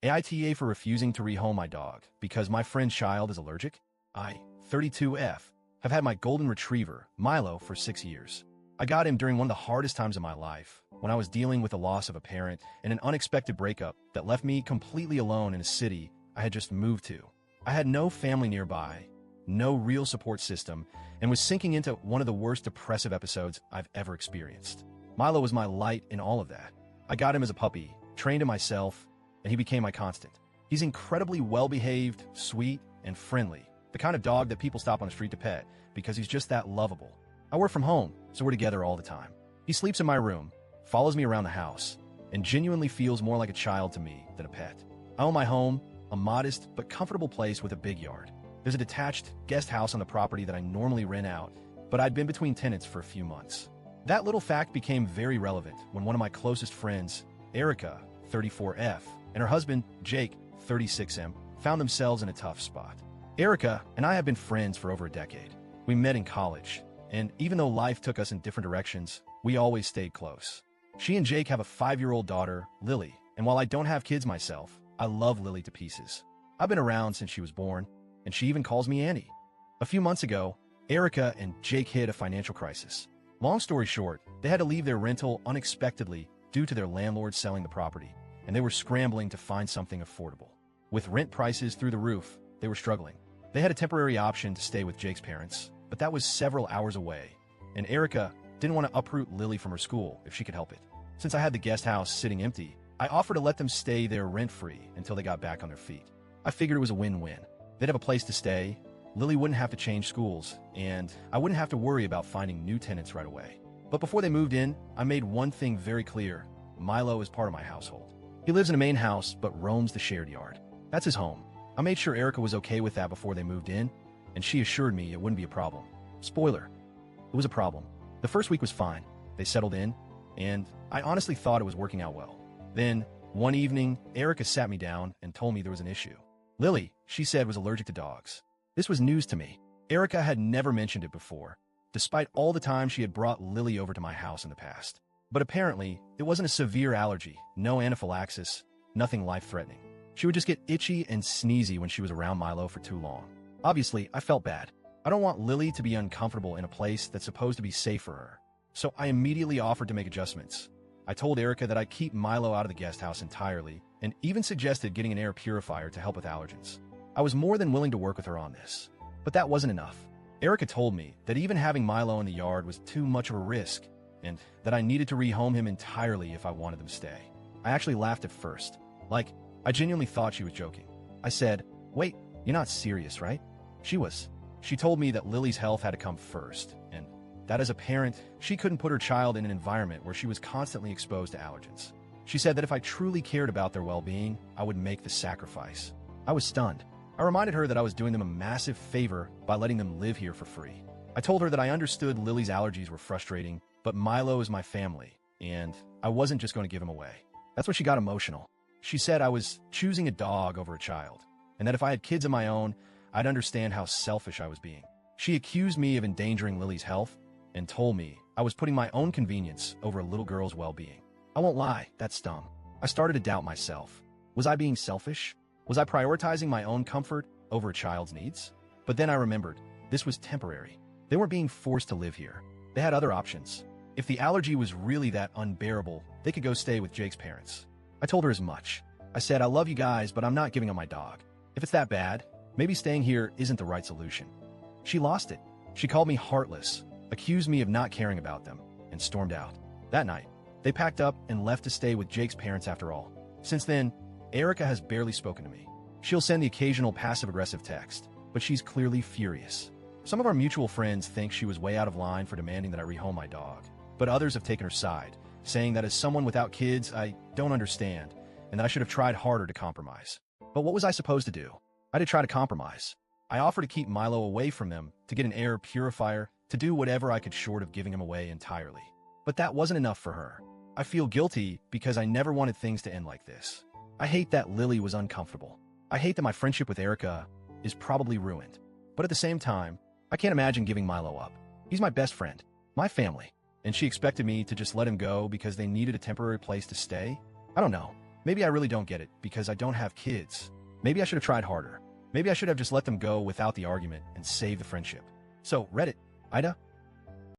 AITA for refusing to rehome my dog because my friend's child is allergic. I, 32F, have had my golden retriever, Milo, for 6 years. I got him during one of the hardest times of my life, when I was dealing with the loss of a parent and an unexpected breakup that left me completely alone in a city I had just moved to. I had no family nearby, no real support system, and was sinking into one of the worst depressive episodes I've ever experienced. Milo was my light in all of that. I got him as a puppy, trained him myself, and he became my constant. He's incredibly well-behaved, sweet, and friendly, the kind of dog that people stop on the street to pet because he's just that lovable. I work from home, so we're together all the time. He sleeps in my room, follows me around the house, and genuinely feels more like a child to me than a pet. I own my home, a modest but comfortable place with a big yard. There's a detached guest house on the property that I normally rent out, but I'd been between tenants for a few months. That little fact became very relevant when one of my closest friends, Erica, 34F, and her husband, Jake, 36M, found themselves in a tough spot. Erica and I have been friends for over a decade. We met in college, and even though life took us in different directions, we always stayed close. She and Jake have a 5-year-old daughter, Lily, and while I don't have kids myself, I love Lily to pieces. I've been around since she was born, and she even calls me Annie. A few months ago, Erica and Jake hit a financial crisis. Long story short, they had to leave their rental unexpectedly due to their landlord selling the property, and they were scrambling to find something affordable. With rent prices through the roof, they were struggling. They had a temporary option to stay with Jake's parents, but that was several hours away, and Erica didn't want to uproot Lily from her school if she could help it. Since I had the guest house sitting empty, I offered to let them stay there rent-free until they got back on their feet. I figured it was a win-win. They'd have a place to stay, Lily wouldn't have to change schools, and I wouldn't have to worry about finding new tenants right away. But before they moved in, I made one thing very clear. Milo is part of my household. He lives in a main house, but roams the shared yard. That's his home. I made sure Erica was okay with that before they moved in, and she assured me it wouldn't be a problem. Spoiler, it was a problem. The first week was fine. They settled in, and I honestly thought it was working out well. Then, one evening, Erica sat me down and told me there was an issue. Lily, she said, was allergic to dogs. This was news to me. Erica had never mentioned it before, despite all the time she had brought Lily over to my house in the past. But apparently, it wasn't a severe allergy, no anaphylaxis, nothing life-threatening. She would just get itchy and sneezy when she was around Milo for too long. Obviously, I felt bad. I don't want Lily to be uncomfortable in a place that's supposed to be safe for her. So I immediately offered to make adjustments. I told Erica that I'd keep Milo out of the guest house entirely, and even suggested getting an air purifier to help with allergens. I was more than willing to work with her on this. But that wasn't enough. Erica told me that even having Milo in the yard was too much of a risk, and that I needed to rehome him entirely if I wanted them to stay. I actually laughed at first. Like, I genuinely thought she was joking. I said, "Wait, you're not serious, right?" She was. She told me that Lily's health had to come first, and that as a parent, she couldn't put her child in an environment where she was constantly exposed to allergens. She said that if I truly cared about their well-being, I would make the sacrifice. I was stunned. I reminded her that I was doing them a massive favor by letting them live here for free. I told her that I understood Lily's allergies were frustrating, but Milo is my family, and I wasn't just going to give him away. That's when she got emotional. She said I was choosing a dog over a child, and that if I had kids of my own, I'd understand how selfish I was being. She accused me of endangering Lily's health and told me I was putting my own convenience over a little girl's well-being. I won't lie, that stung. I started to doubt myself. Was I being selfish? Was I prioritizing my own comfort over a child's needs? But then I remembered, this was temporary. They weren't being forced to live here. They had other options. If the allergy was really that unbearable, they could go stay with Jake's parents. I told her as much. I said, "I love you guys, but I'm not giving up my dog. If it's that bad, maybe staying here isn't the right solution." She lost it. She called me heartless, accused me of not caring about them, and stormed out. That night, they packed up and left to stay with Jake's parents after all. Since then, Erica has barely spoken to me. She'll send the occasional passive-aggressive text, but she's clearly furious. Some of our mutual friends think she was way out of line for demanding that I rehome my dog, but others have taken her side, saying that as someone without kids, I don't understand, and that I should have tried harder to compromise. But what was I supposed to do? I did try to compromise. I offered to keep Milo away from them, to get an air purifier, to do whatever I could short of giving him away entirely. But that wasn't enough for her. I feel guilty because I never wanted things to end like this. I hate that Lily was uncomfortable. I hate that my friendship with Erica is probably ruined. But at the same time, I can't imagine giving Milo up. He's my best friend, my family, and she expected me to just let him go because they needed a temporary place to stay? I don't know. Maybe I really don't get it because I don't have kids. Maybe I should have tried harder. Maybe I should have just let them go without the argument and saved the friendship. So, Reddit, AITA,